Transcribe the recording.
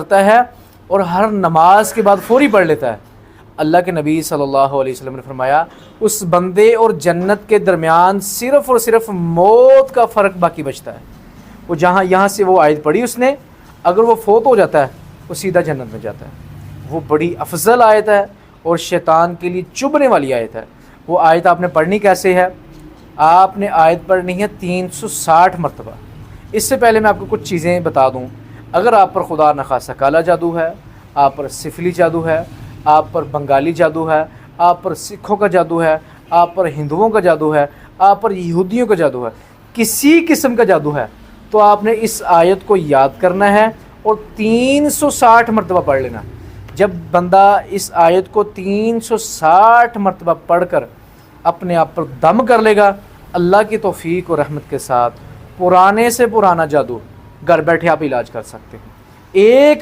पढ़ता है और हर नमाज के बाद फ़ौरी पढ़ लेता है, अल्लाह के नबी सल्लल्लाहु अलैहि वसल्लम ने फरमाया उस बंदे और जन्नत के दरमियान सिर्फ़ और सिर्फ मौत का फ़र्क बाकी बचता है। वो जहाँ यहाँ से वो आयत पढ़ी उसने, अगर वो फ़ौत हो जाता है वो सीधा जन्नत में जाता है। वो बड़ी अफजल आयत है और शैतान के लिए चुभने वाली आयत है। वो आयत आपने पढ़नी कैसे है? आपने आयत पढ़नी है 360 मरतबा। इससे पहले मैं आपको कुछ चीज़ें बता दूँ। अगर आप पर खुदा न खासा काला जादू है, आप पर सिफली जादू है, आप पर बंगाली जादू है, आप पर सिखों का जादू है, आप पर हिंदुओं का जादू है, आप पर यहूदियों का जादू है, किसी किस्म का जादू है, तो आपने इस आयत को याद करना है और 360 मरतबा पढ़ लेना। जब बंदा इस आयत को 360 मरतबा पढ़कर अपने आप पर दम कर लेगा, अल्लाह की तौफीक और रहमत के साथ पुराने से पुराना जादू घर बैठे आप इलाज कर सकते हैं। एक